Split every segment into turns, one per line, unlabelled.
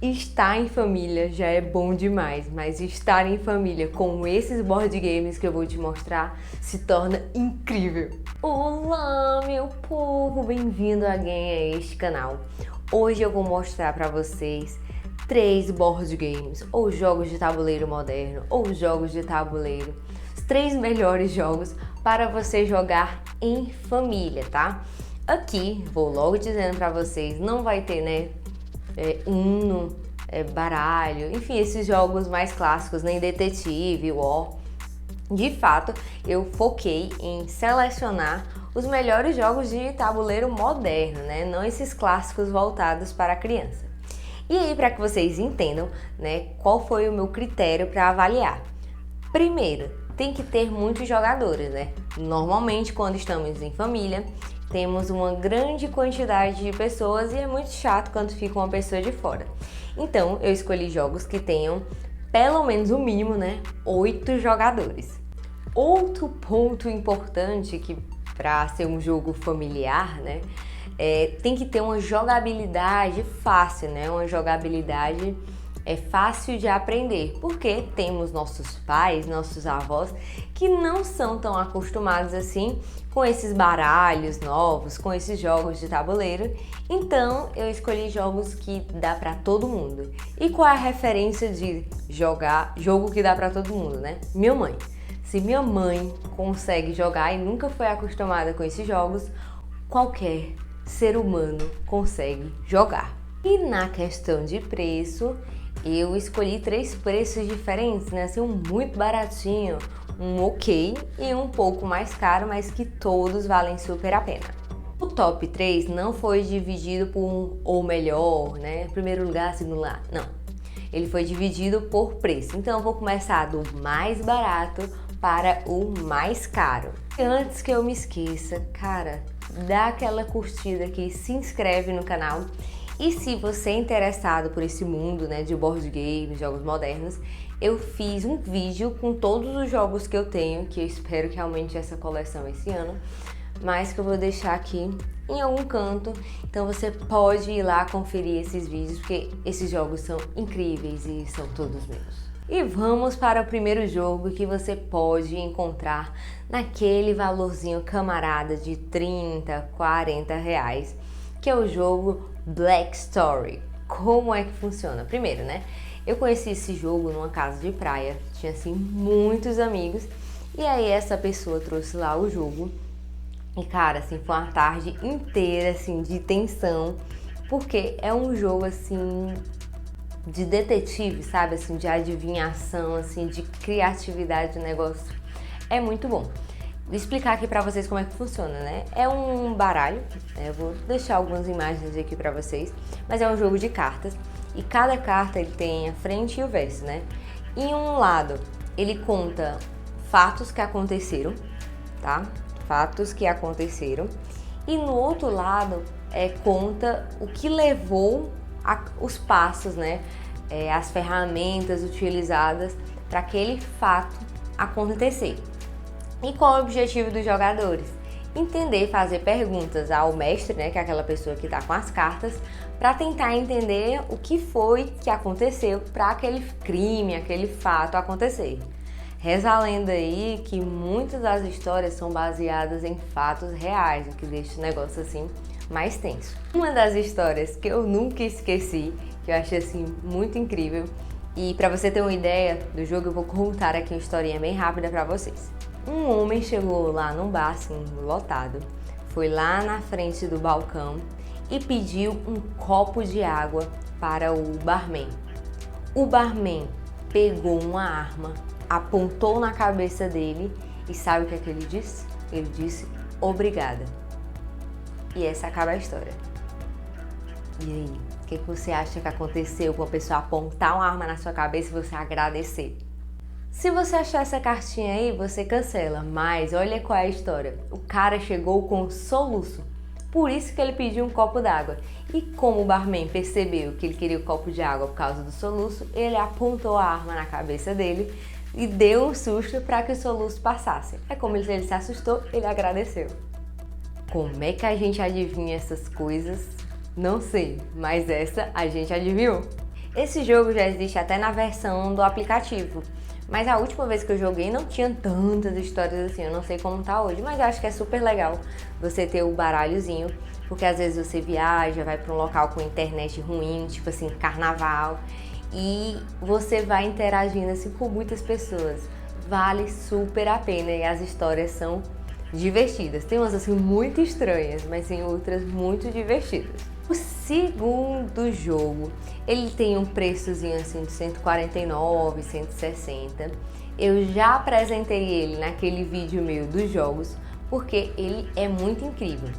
Estar em família já é bom demais, mas estar em família com esses board games que eu vou te mostrar se torna incrível. Olá, meu povo, bem-vindo alguém a este canal. Hoje eu vou mostrar para vocês 3 board games, ou jogos de tabuleiro moderno, ou jogos de tabuleiro. Os 3 melhores jogos para você jogar em família, tá? Aqui, vou logo dizendo para vocês, não vai ter, né? Uno, baralho, enfim, esses jogos mais clássicos, nem detetive, war. De fato, eu foquei em selecionar os melhores jogos de tabuleiro moderno, né? Não esses clássicos voltados para a criança. E aí, para que vocês entendam, né, qual foi o meu critério para avaliar. Primeiro, tem que ter muitos jogadores, né? Normalmente, quando estamos em família, temos uma grande quantidade de pessoas e é muito chato quando fica uma pessoa de fora. Então, eu escolhi jogos que tenham pelo menos o mínimo, né, 8 jogadores. Outro ponto importante que para ser um jogo familiar, né, tem que ter uma jogabilidade fácil, né, uma jogabilidade fácil de aprender, porque temos nossos pais, nossos avós que não são tão acostumados assim com esses baralhos novos, com esses jogos de tabuleiro. Então eu escolhi jogos que dá para todo mundo. E qual é a referência de jogo que dá para todo mundo, né? Minha mãe. Se minha mãe consegue jogar e nunca foi acostumada com esses jogos, qualquer ser humano consegue jogar. E na questão de preço, eu escolhi 3 preços diferentes, né? Assim, um muito baratinho, um ok e um pouco mais caro, mas que todos valem super a pena. O top 3 não foi dividido por um ou melhor, né? Primeiro lugar, segundo lugar, não. Ele foi dividido por preço. Então eu vou começar do mais barato para o mais caro. E antes que eu me esqueça, cara, dá aquela curtida aqui, se inscreve no canal. E se você é interessado por esse mundo, né, de board games, jogos modernos, eu fiz um vídeo com todos os jogos que eu tenho, que eu espero que aumente essa coleção esse ano, mas que eu vou deixar aqui em algum canto, então você pode ir lá conferir esses vídeos, porque esses jogos são incríveis e são todos meus. E vamos para o primeiro jogo que você pode encontrar naquele valorzinho camarada de 30, 40 reais, que é o jogo Black Story. Como é que funciona? Primeiro, né? Eu conheci esse jogo numa casa de praia, tinha assim muitos amigos, e aí essa pessoa trouxe lá o jogo, e cara, assim, foi uma tarde inteira assim de tensão, porque é um jogo assim de detetive, sabe, assim, de adivinhação, assim, de criatividade do negócio. É muito bom. Vou explicar aqui pra vocês como é que funciona, né? É um baralho, eu vou deixar algumas imagens aqui pra vocês, mas é um jogo de cartas e cada carta ele tem a frente e o verso, né? Em um lado ele conta fatos que aconteceram, tá? Fatos que aconteceram, e no outro lado conta o que levou os passos, né? As ferramentas utilizadas para aquele fato acontecer. E qual é o objetivo dos jogadores? Entender, fazer perguntas ao mestre, né, que é aquela pessoa que está com as cartas, para tentar entender o que foi que aconteceu para aquele crime, aquele fato acontecer. Reza a lenda aí que muitas das histórias são baseadas em fatos reais, o que deixa o negócio assim mais tenso. Uma das histórias que eu nunca esqueci, que eu achei assim muito incrível, e para você ter uma ideia do jogo, eu vou contar aqui uma historinha bem rápida para vocês. Um homem chegou lá num bar assim, lotado, foi lá na frente do balcão e pediu um copo de água para o barman. O barman pegou uma arma, apontou na cabeça dele e sabe o que é que ele disse? Ele disse, obrigada. E essa acaba a história. E aí, o que você acha que aconteceu com a pessoa apontar uma arma na sua cabeça e você agradecer? Se você achar essa cartinha aí, você cancela, mas olha qual é a história. O cara chegou com um soluço, por isso que ele pediu um copo d'água. E como o barman percebeu que ele queria o copo de água por causa do soluço, ele apontou a arma na cabeça dele e deu um susto para que o soluço passasse. É como ele se assustou, ele agradeceu. Como é que a gente adivinha essas coisas? Não sei, mas essa a gente adivinhou. Esse jogo já existe até na versão do aplicativo, mas a última vez que eu joguei não tinha tantas histórias assim, eu não sei como tá hoje, mas eu acho que é super legal você ter o baralhozinho, porque às vezes você viaja, vai para um local com internet ruim, tipo assim, carnaval, e você vai interagindo assim com muitas pessoas. Vale super a pena e as histórias são divertidas. Tem umas assim muito estranhas, mas tem outras muito divertidas. O segundo jogo, ele tem um preçozinho assim de 149, 160. Eu já apresentei ele naquele vídeo meu dos jogos, porque ele é muito incrível.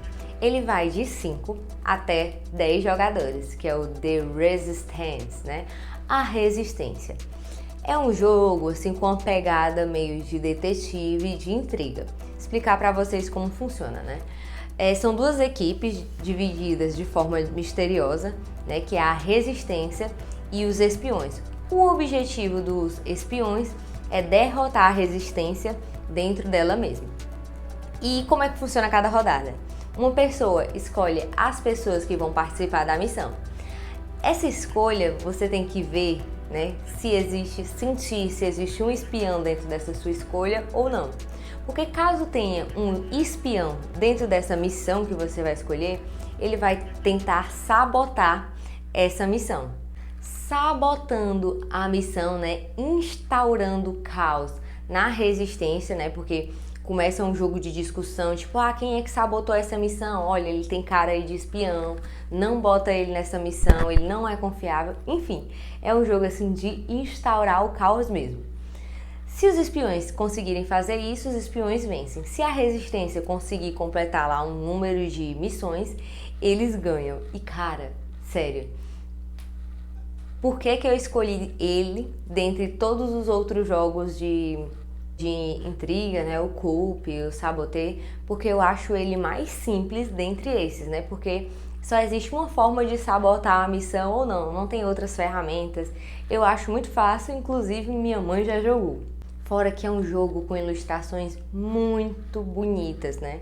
Ele vai de 5 até 10 jogadores, que é o The Resistance, né? A Resistência. É um jogo assim com uma pegada meio de detetive e de intriga. Explicar para vocês como funciona, né? São duas equipes divididas de forma misteriosa, né? Que é a Resistência e os Espiões. O objetivo dos Espiões é derrotar a Resistência dentro dela mesma. E como é que funciona cada rodada? Uma pessoa escolhe as pessoas que vão participar da missão. Essa escolha você tem que ver, né, sentir se existe um espião dentro dessa sua escolha ou não. Porque caso tenha um espião dentro dessa missão que você vai escolher, ele vai tentar sabotar essa missão. Sabotando a missão, né, instaurando caos na resistência, né, porque começa um jogo de discussão, tipo, quem é que sabotou essa missão? Olha, ele tem cara aí de espião, não bota ele nessa missão, ele não é confiável. Enfim, é um jogo assim de instaurar o caos mesmo. Se os espiões conseguirem fazer isso, os espiões vencem. Se a resistência conseguir completar lá um número de missões, eles ganham. E cara, sério, por que eu escolhi ele dentre todos os outros jogos de intriga, né? O Coup, o Saboteur, porque eu acho ele mais simples dentre esses, né? Porque só existe uma forma de sabotar a missão ou não tem outras ferramentas. Eu acho muito fácil, inclusive minha mãe já jogou. Fora que é um jogo com ilustrações muito bonitas, né?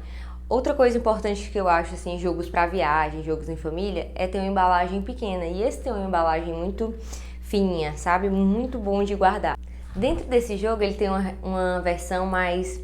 Outra coisa importante que eu acho, assim, jogos para viagem, jogos em família, é ter uma embalagem pequena. E esse tem uma embalagem muito fininha, sabe? Muito bom de guardar. Dentro desse jogo ele tem uma versão mais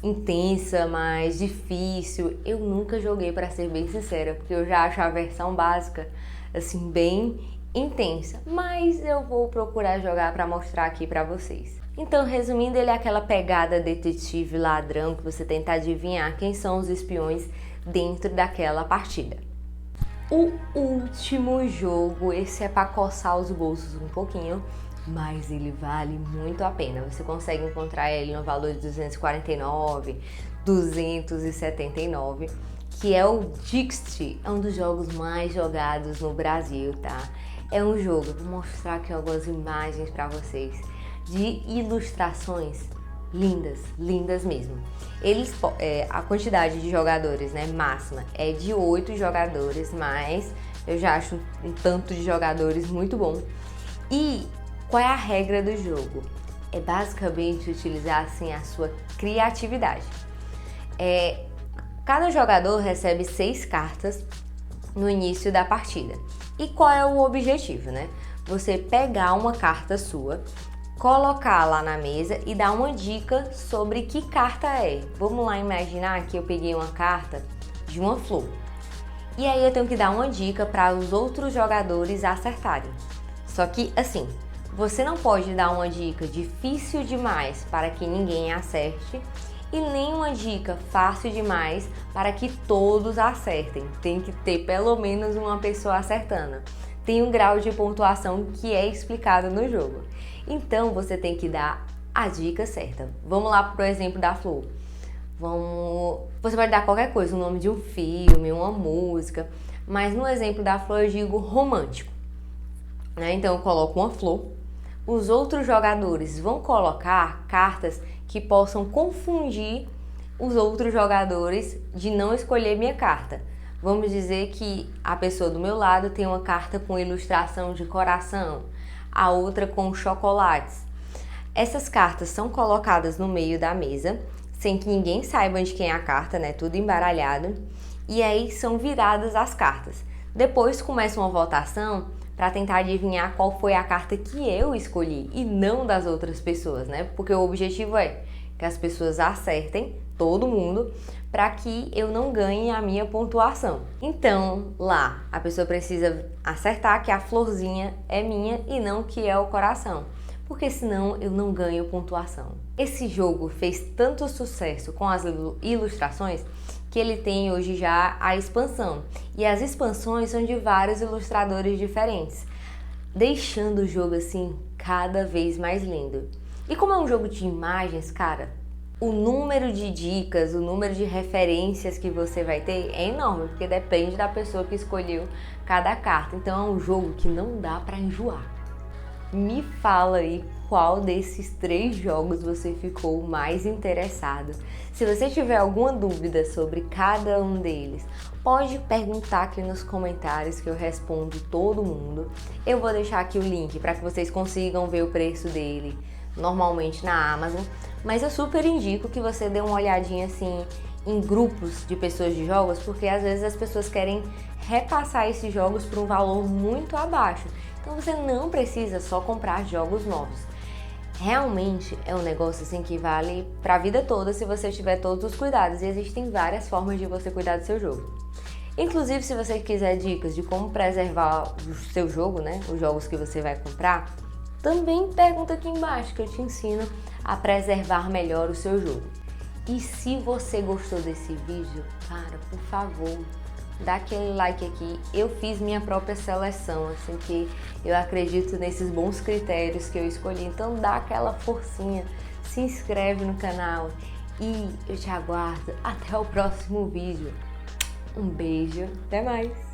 intensa, mais difícil. Eu nunca joguei, para ser bem sincera, porque eu já acho a versão básica assim bem intensa, mas eu vou procurar jogar para mostrar aqui para vocês. Então, resumindo, ele é aquela pegada detetive ladrão que você tenta adivinhar quem são os espiões dentro daquela partida. O último jogo, esse é para coçar os bolsos um pouquinho, mas ele vale muito a pena. Você consegue encontrar ele no valor de 249, 279, que é o Dixit. É um dos jogos mais jogados no Brasil, tá? É um jogo, vou mostrar aqui algumas imagens para vocês, de ilustrações lindas, lindas mesmo. A quantidade de jogadores, né, máxima é de 8 jogadores, mas eu já acho um tanto de jogadores muito bom. E qual é a regra do jogo? É basicamente utilizar assim a sua criatividade. Cada jogador recebe 6 cartas no início da partida. E qual é o objetivo, né? Você pegar uma carta sua, colocar lá na mesa e dar uma dica sobre que carta é. Vamos lá imaginar que eu peguei uma carta de uma flor. E aí eu tenho que dar uma dica para os outros jogadores acertarem. Só que assim, você não pode dar uma dica difícil demais para que ninguém acerte e nem uma dica fácil demais para que todos acertem. Tem que ter pelo menos uma pessoa acertando. Tem um grau de pontuação que é explicado no jogo. Então você tem que dar a dica certa. Vamos lá pro exemplo da flor. Você pode dar qualquer coisa, o nome de um filme, uma música, mas no exemplo da flor eu digo romântico, né? Então eu coloco uma flor. Os outros jogadores vão colocar cartas que possam confundir os outros jogadores de não escolher minha carta. Vamos dizer que a pessoa do meu lado tem uma carta com ilustração de coração, a outra com chocolates. Essas cartas são colocadas no meio da mesa, sem que ninguém saiba de quem é a carta, né? Tudo embaralhado. E aí são viradas as cartas. Depois começa uma votação para tentar adivinhar qual foi a carta que eu escolhi e não das outras pessoas, né? Porque o objetivo é que as pessoas acertem, todo mundo, para que eu não ganhe a minha pontuação. Então, lá, a pessoa precisa acertar que a florzinha é minha e não que é o coração, porque senão eu não ganho pontuação. Esse jogo fez tanto sucesso com as ilustrações que ele tem hoje já a expansão. E as expansões são de vários ilustradores diferentes, deixando o jogo assim cada vez mais lindo. E como é um jogo de imagens, cara, o número de dicas, o número de referências que você vai ter é enorme, porque depende da pessoa que escolheu cada carta. Então é um jogo que não dá pra enjoar. Me fala aí qual desses 3 jogos você ficou mais interessado. Se você tiver alguma dúvida sobre cada um deles, pode perguntar aqui nos comentários que eu respondo todo mundo. Eu vou deixar aqui o link para que vocês consigam ver o preço dele normalmente na Amazon, mas eu super indico que você dê uma olhadinha assim em grupos de pessoas de jogos, porque às vezes as pessoas querem repassar esses jogos por um valor muito abaixo. Então você não precisa só comprar jogos novos. Realmente é um negócio assim que vale para a vida toda se você tiver todos os cuidados, e existem várias formas de você cuidar do seu jogo. Inclusive, se você quiser dicas de como preservar o seu jogo, né, os jogos que você vai comprar, também pergunta aqui embaixo que eu te ensino a preservar melhor o seu jogo. E se você gostou desse vídeo, cara, por favor, dá aquele like aqui. Eu fiz minha própria seleção, assim, que eu acredito nesses bons critérios que eu escolhi. Então dá aquela forcinha, se inscreve no canal e eu te aguardo até o próximo vídeo. Um beijo, até mais!